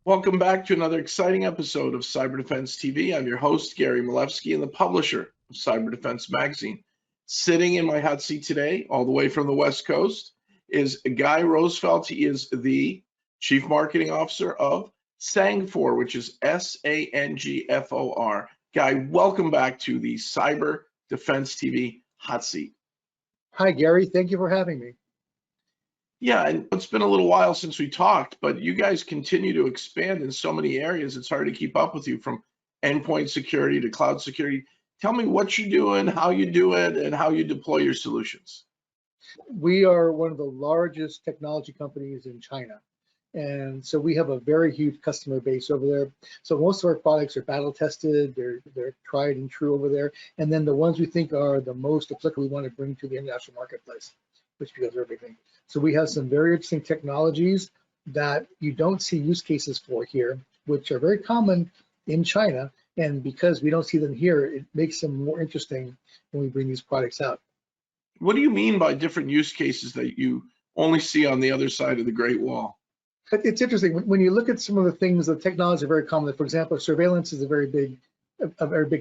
Welcome back to another exciting episode of Cyber Defense TV. I'm your host, Gary Malevsky, and the publisher of Cyber Defense Magazine. Sitting in my hot seat today, all the way from the West Coast, is Guy Roosevelt. He is the Chief Marketing Officer of Sangfor, which is Sangfor. Guy, welcome back to the Cyber Defense TV hot seat. Hi, Gary. Thank you for having me. Yeah, and it's been a little while since we talked, but you guys continue to expand in so many areas. It's hard to keep up with you, from endpoint security to cloud security. Tell me what you're doing, how you do it, and how you deploy your solutions. We are one of the largest technology companies in China. And so we have a very huge customer base over there. So most of our products are battle tested, they're tried and true over there. And then the ones we think are the most applicable, we want to bring to the international marketplace, which because of everything. So we have some very interesting technologies that you don't see use cases for here, which are very common in China. And because we don't see them here, it makes them more interesting when we bring these products out. What do you mean by different use cases that you only see on the other side of the Great Wall? It's interesting when you look at some of the things. The technologies are very common. For example, surveillance is a very big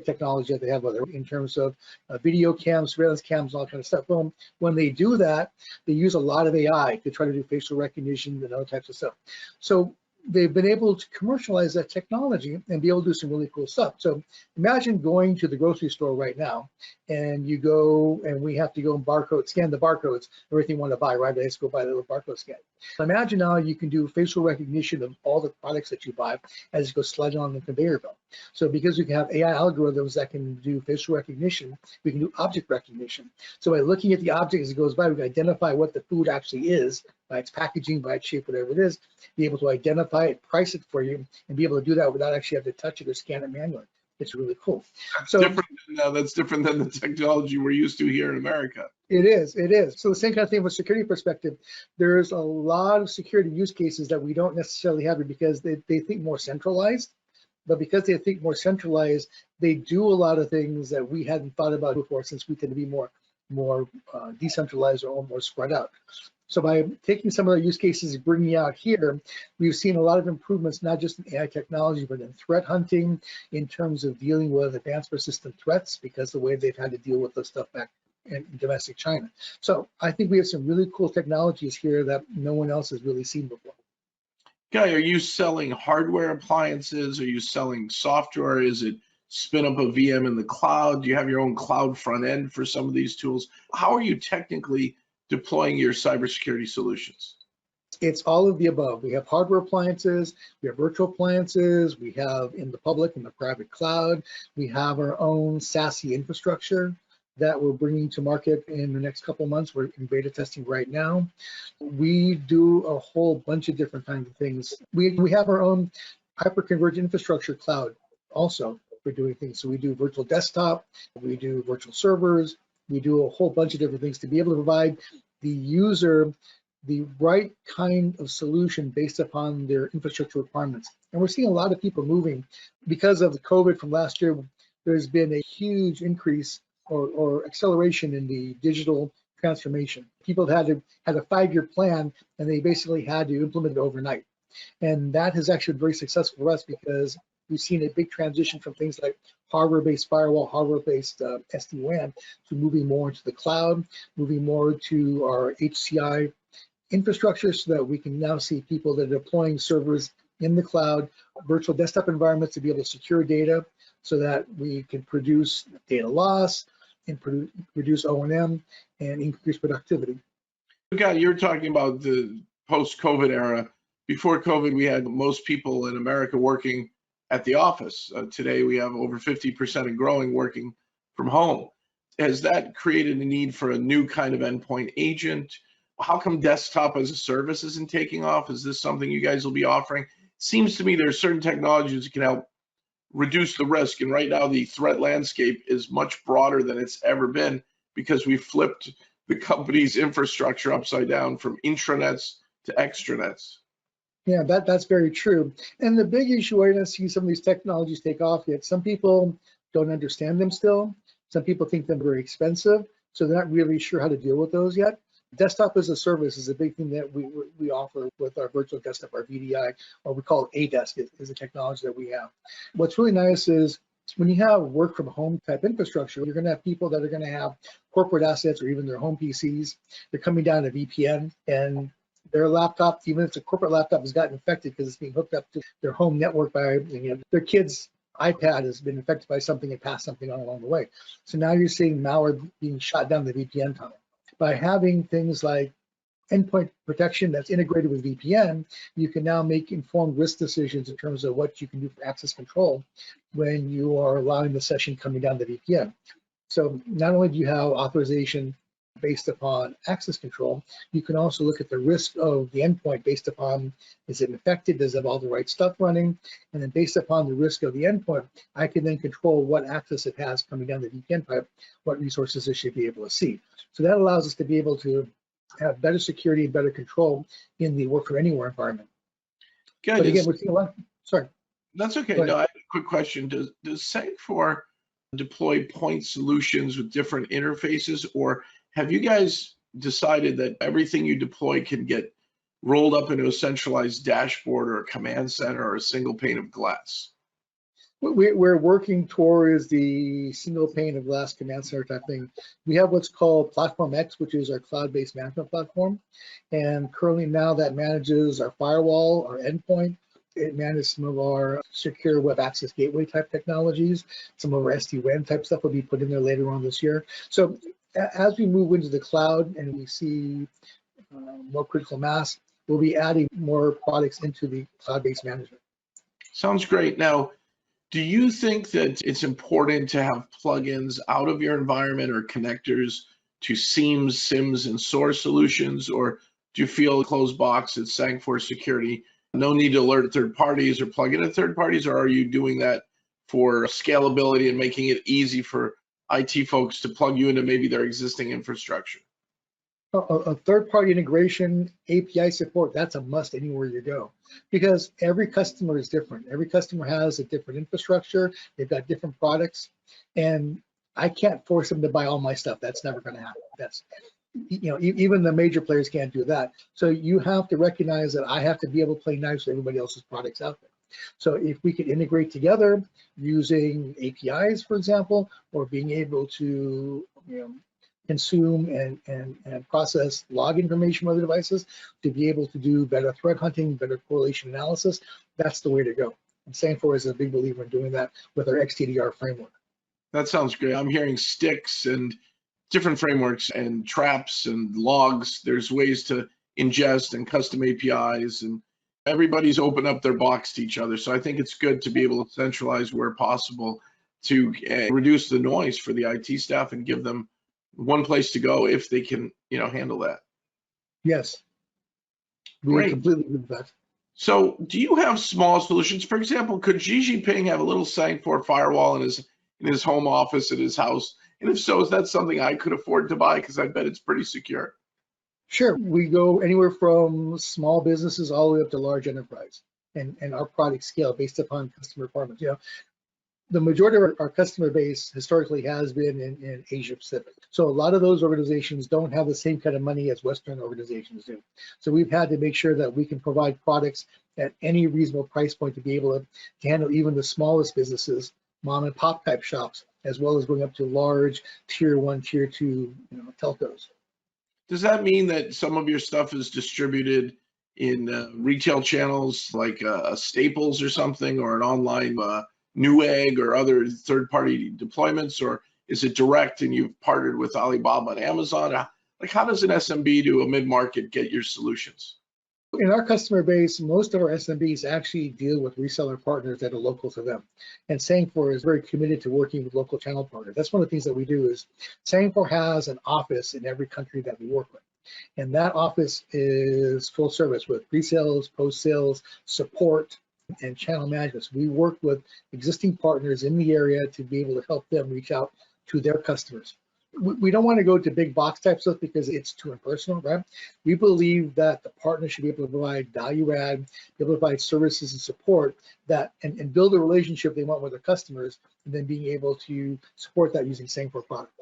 technology that they have in terms of video cams, surveillance cams, all kind of stuff. Well, when they do that, they use a lot of AI to try to do facial recognition and other types of stuff. So they've been able to commercialize that technology and be able to do some really cool stuff. So imagine going to the grocery store right now, and you go, and we have to go and scan the barcodes, everything you want to buy, right? Let's go buy the little barcode scan. Imagine now you can do facial recognition of all the products that you buy as you go sliding on the conveyor belt. So because we can have AI algorithms that can do facial recognition, we can do object recognition. So by looking at the object as it goes by, we can identify what the food actually is, by its packaging, by its shape, whatever it is, be able to identify it, price it for you, and be able to do that without actually having to touch it or scan it manually. It's really cool. That's different than the technology we're used to here in America. It is. So the same kind of thing from a security perspective, there's a lot of security use cases that we don't necessarily have because they think more centralized. But because they think more centralized, they do a lot of things that we hadn't thought about before, since we tend to be more decentralized or more spread out. So by taking some of the use cases and bringing out here, we've seen a lot of improvements, not just in AI technology, but in threat hunting, in terms of dealing with advanced persistent threats, because the way they've had to deal with this stuff back in domestic China. So I think we have some really cool technologies here that no one else has really seen before. Guy, are you selling hardware appliances? Are you selling software? Is it spin up a VM in the cloud? Do you have your own cloud front end for some of these tools? How are you technically deploying your cybersecurity solutions? It's all of the above. We have hardware appliances, we have virtual appliances, we have in the public and the private cloud, we have our own SASE infrastructure that we're bringing to market in the next couple of months. We're in beta testing right now. We do a whole bunch of different kinds of things. We have our own hyperconverged infrastructure cloud also for doing things. So we do virtual desktop, we do virtual servers, we do a whole bunch of different things to be able to provide the user the right kind of solution based upon their infrastructure requirements. And we're seeing a lot of people moving because of the COVID from last year. There's been a huge increase or acceleration in the digital transformation. People had a 5-year plan, and they basically had to implement it overnight. And that has actually been very successful for us because we've seen a big transition from things like hardware-based firewall, hardware-based SD-WAN, to moving more into the cloud, moving more to our HCI infrastructure, so that we can now see people that are deploying servers in the cloud, virtual desktop environments to be able to secure data so that we can produce data loss and reduce O&M and increase productivity. Guy, you're talking about the post-COVID era. Before COVID, we had most people in America working at the office. Today, we have over 50% and growing working from home. Has that created a need for a new kind of endpoint agent? How come desktop as a service isn't taking off? Is this something you guys will be offering? Seems to me there are certain technologies that can help reduce the risk. And right now, the threat landscape is much broader than it's ever been because we flipped the company's infrastructure upside down from intranets to extranets. Yeah, that's very true. And the big issue, I don't see some of these technologies take off yet. Some people don't understand them still. Some people think they're very expensive, so they're not really sure how to deal with those yet. Desktop as a service is a big thing that we offer with our virtual desktop, our VDI, or we call it A-Desk is a technology that we have. What's really nice is when you have work from home type infrastructure, you're going to have people that are going to have corporate assets or even their home PCs. They're coming down to VPN, and their laptop, even if it's a corporate laptop, has gotten infected because it's being hooked up to their home network by their kids' iPad has been infected by something and passed something on along the way. So now you're seeing malware being shot down the VPN tunnel. By having things like endpoint protection that's integrated with VPN, you can now make informed risk decisions in terms of what you can do for access control when you are allowing the session coming down the VPN. So not only do you have authorization based upon access control, you can also look at the risk of the endpoint based upon, is it infected, does it have all the right stuff running, and then based upon the risk of the endpoint, I can then control what access it has coming down the VPN pipe, what resources it should be able to see. So that allows us to be able to have better security and better control in the work from anywhere environment. Good. But again, we're seeing a lot. Sorry. That's okay. No, I have a quick question. Does Sangfor deploy point solutions with different interfaces, or have you guys decided that everything you deploy can get rolled up into a centralized dashboard or a command center or a single pane of glass? We're working towards the single pane of glass command center type thing. We have what's called Platform X, which is our cloud-based management platform. And currently now that manages our firewall, our endpoint. It manages some of our secure web access gateway type technologies. Some of our SD-WAN type stuff will be put in there later on this year. So as we move into the cloud and we see more critical mass, we'll be adding more products into the cloud-based management. Sounds great. Now, do you think that it's important to have plugins out of your environment or connectors to SIEMs, SIMs, and SOAR solutions, or do you feel closed box at Sangfor Security, no need to alert third parties or plug into third parties, or are you doing that for scalability and making it easy for IT folks to plug you into maybe their existing infrastructure? A third-party integration, API support, that's a must anywhere you go, because every customer is different. Every customer has a different infrastructure. They've got different products, and I can't force them to buy all my stuff. That's never going to happen. That's, even the major players can't do that. So you have to recognize that I have to be able to play nice with everybody else's products out there. So if we could integrate together using APIs, for example, or being able to, consume and process log information from other devices to be able to do better threat hunting, better correlation analysis, that's the way to go. And Sangfor is a big believer in doing that with our XTDR framework. That sounds great. I'm hearing sticks and different frameworks and traps and logs. There's ways to ingest and custom APIs, and everybody's opened up their box to each other. So I think it's good to be able to centralize where possible to reduce the noise for the IT staff and give them one place to go if they can, handle that. Yes, we completely agree with that. So do you have small solutions? For example, could Xi Jinping have a little Sangfor firewall in his home office at his house? And if so, is that something I could afford to buy? Because I bet it's pretty secure. Sure, we go anywhere from small businesses all the way up to large enterprise, and our products scale based upon customer requirements. The majority of our customer base historically has been in Asia Pacific. So a lot of those organizations don't have the same kind of money as Western organizations do. So we've had to make sure that we can provide products at any reasonable price point to be able to handle even the smallest businesses, mom and pop type shops, as well as going up to large tier 1, tier 2 telcos. Does that mean that some of your stuff is distributed in retail channels like Staples or something, or an online Newegg or other third-party deployments, or is it direct and you've partnered with Alibaba and Amazon? Like, how does an SMB to a mid-market get your solutions? In our customer base, most of our SMBs actually deal with reseller partners that are local to them. And Sangfor is very committed to working with local channel partners. That's one of the things that we do is Sangfor has an office in every country that we work with. And that office is full service with pre-sales, post-sales, support, and channel management. So we work with existing partners in the area to be able to help them reach out to their customers. We don't want to go to big box type stuff because it's too impersonal, right? We believe that the partner should be able to provide value add, be able to provide services and support that and build a relationship they want with their customers, and then being able to support that using Sangfor products.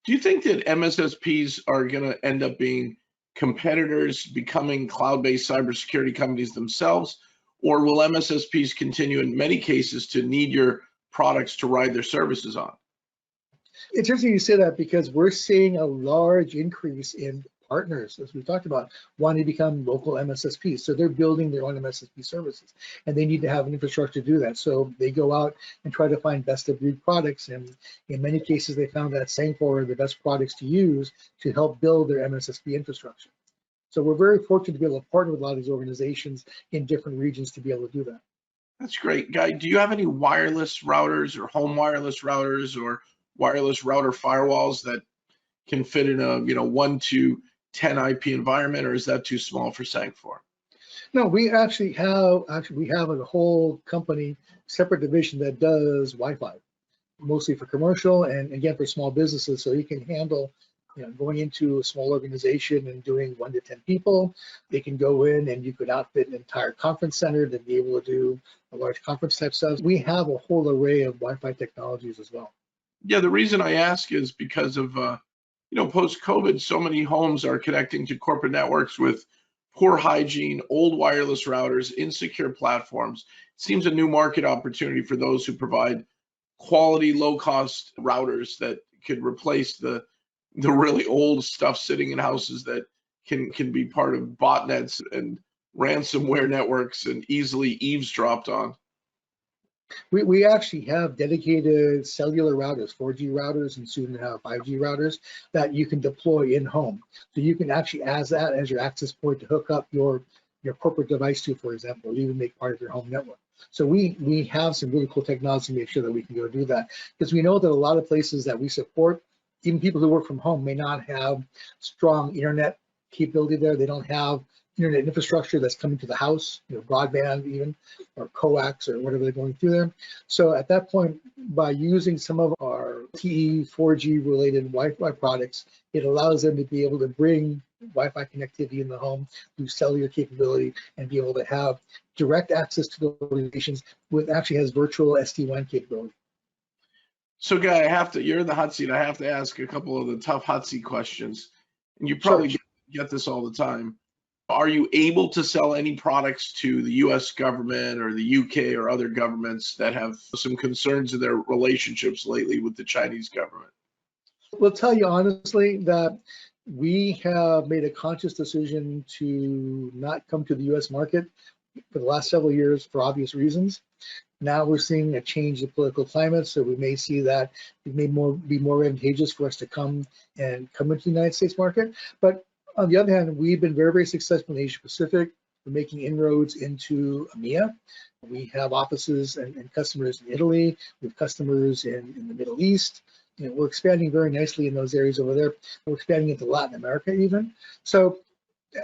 Do you think that MSSPs are going to end up being competitors, becoming cloud-based cybersecurity companies themselves, or will MSSPs continue in many cases to need your products to ride their services on? It's interesting you say that because we're seeing a large increase in partners, as we talked about, wanting to become local MSSPs. So they're building their own MSSP services, and they need to have an infrastructure to do that. So they go out and try to find best of breed products, and in many cases, they found that Sangfor are the best products to use to help build their MSSP infrastructure. So we're very fortunate to be able to partner with a lot of these organizations in different regions to be able to do that. That's great. Guy, do you have any wireless routers or home wireless routers or wireless router firewalls that can fit in a 1 to 10 IP environment, or is that too small for Sangfor? No, we have a whole company, separate division that does Wi-Fi, mostly for commercial and again for small businesses. So you can handle, going into a small organization and doing 1 to 10 people. They can go in and you could outfit an entire conference center to be able to do a large conference type stuff. We have a whole array of Wi-Fi technologies as well. Yeah, the reason I ask is because of post-COVID, so many homes are connecting to corporate networks with poor hygiene, old wireless routers, insecure platforms. It seems a new market opportunity for those who provide quality, low-cost routers that could replace the really old stuff sitting in houses that can be part of botnets and ransomware networks and easily eavesdropped on. We actually have dedicated cellular routers, 4G routers, and soon to have 5G routers that you can deploy in home. So you can actually add that as your access point to hook up your corporate device to, for example, or even make part of your home network. So we have some really cool technology to make sure that we can go do that, because we know that a lot of places that we support, even people who work from home, may not have strong internet capability there. They don't have internet infrastructure that's coming to the house, broadband even, or coax or whatever they're going through there. So at that point, by using some of our TE 4G related Wi-Fi products, it allows them to be able to bring Wi-Fi connectivity in the home through cellular capability and be able to have direct access to the organizations with actually has virtual SD-WAN capability. So Guy, you're in the hot seat. I have to ask a couple of the tough hot seat questions. And you probably get this all the time. Are you able to sell any products to the US government or the UK or other governments that have some concerns in their relationships lately with the Chinese government? We'll tell you honestly that we have made a conscious decision to not come to the US market for the last several years for obvious reasons. Now we're seeing a change in political climate, so we may see that it may be more advantageous for us to come into the United States market. But on the other hand, we've been very, very successful in Asia Pacific. We're making inroads into EMEA. We have offices and customers in Italy. We have customers in the Middle East. We're expanding very nicely in those areas over there. We're expanding into Latin America even. So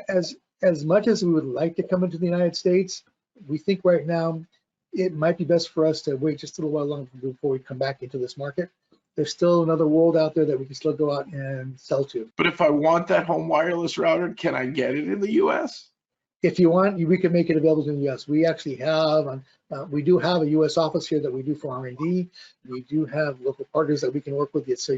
as much as we would like to come into the United States, we think right now it might be best for us to wait just a little while longer before we come back into this market. There's still another world out there that we can still go out and sell to. But if I want that home wireless router, can I get it in the US? If you want, we can make it available in the US. We actually have, we do have a US office here that we do for R&D. We do have local partners that we can work with. So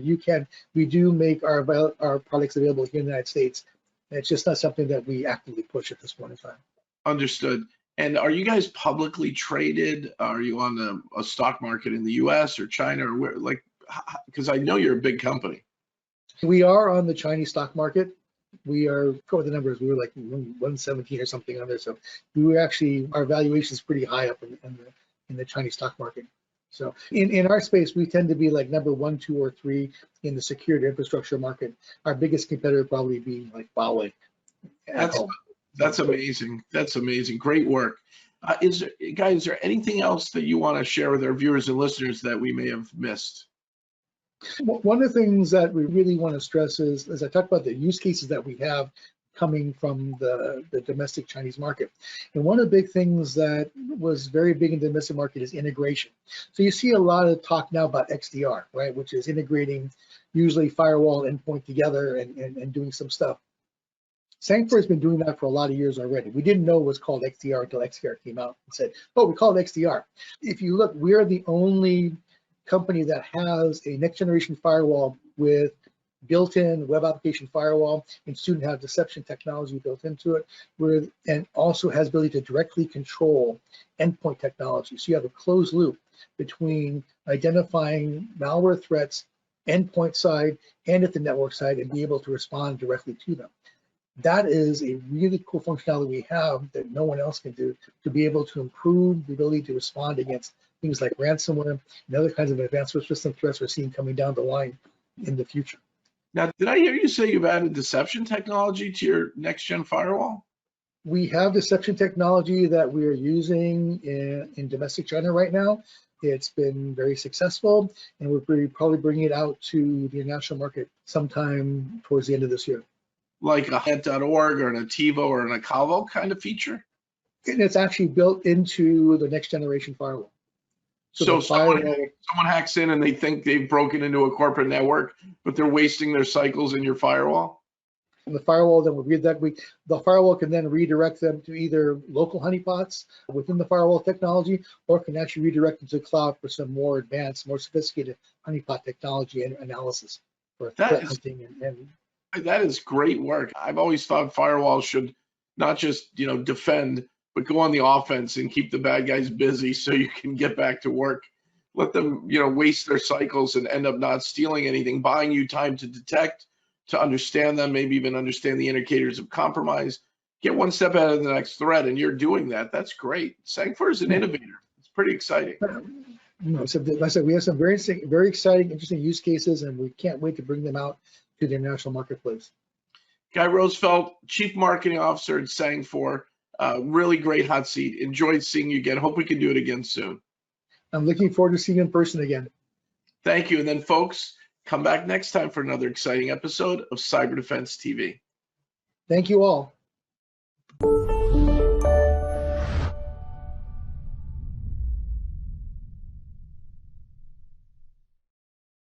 we do make our products available here in the United States. It's just not something that we actively push at this point in time. Understood. And are you guys publicly traded? Are you on a stock market in the US or China or where? Like, because I know you're a big company. We are on the Chinese stock market. We are, for the numbers, we were like 117 or something on there. So we were actually, our valuation is pretty high up in the Chinese stock market. So in our space, we tend to be like number 1, 2, or 3 in the secured infrastructure market. Our biggest competitor would probably be like Huawei. That's amazing. That's amazing. Great work. Is there anything else that you want to share with our viewers and listeners that we may have missed? One of the things that we really want to stress is, as I talked about the use cases that we have coming from the domestic Chinese market. And one of the big things that was very big in the domestic market is integration. So you see a lot of talk now about XDR, right, which is integrating usually firewall endpoint together and doing some stuff. Sangfor has been doing that for a lot of years already. We didn't know it was called XDR until XDR came out and said, oh, we call it XDR. If you look, we're the only company that has a next generation firewall with built-in web application firewall, and student have deception technology built into it, and also has ability to directly control endpoint technology. So you have a closed loop between identifying malware threats, endpoint side, and at the network side, and be able to respond directly to them. That is a really cool functionality we have that no one else can do, to be able to improve the ability to respond against things like ransomware and other kinds of advanced system threats we're seeing coming down the line in the future. Now, did I hear you say you've added deception technology to your next-gen firewall? We have deception technology that we are using in domestic China right now. It's been very successful, and we're probably bringing it out to the international market sometime towards the end of this year. Like a Hent.org or an Ativo or an Acalvo kind of feature? And it's actually built into the next generation firewall. So someone hacks in and they think they've broken into a corporate network, but they're wasting their cycles in your firewall? And the firewall then will read that. The firewall can then redirect them to either local honeypots within the firewall technology, or can actually redirect them to the cloud for some more advanced, more sophisticated honeypot technology and analysis for threat hunting. That is great work. I've always thought firewalls should not just, defend, but go on the offense and keep the bad guys busy so you can get back to work. Let them, waste their cycles and end up not stealing anything, buying you time to detect, to understand them, maybe even understand the indicators of compromise, get one step ahead of the next threat, and you're doing that. That's great. Sangfor is an innovator. It's pretty exciting. So I said we have some very exciting, interesting use cases, and we can't wait to bring them out to the international marketplace. Guy Roosevelt, Chief Marketing Officer at Sangfor, really great hot seat. Enjoyed seeing you again. Hope we can do it again soon. I'm looking forward to seeing you in person again. Thank you. And then, folks, come back next time for another exciting episode of Cyber Defense TV. Thank you all.